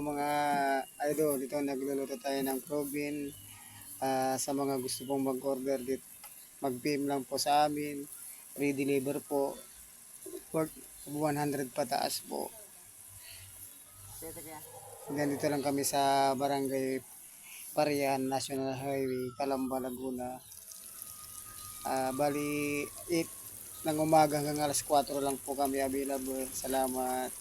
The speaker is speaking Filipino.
mga idol. Dito nagluluto tayo ng protein. Sa mga gusto pong mag-order dito, mag-PM lang po sa amin. Free deliver po. Worth 100 pataas po. Ganito lang kami sa Barangay Parian, National Highway, Calamba, Laguna. Bali 8 ng umaga hanggang alas 4 lang po kami available. Salamat.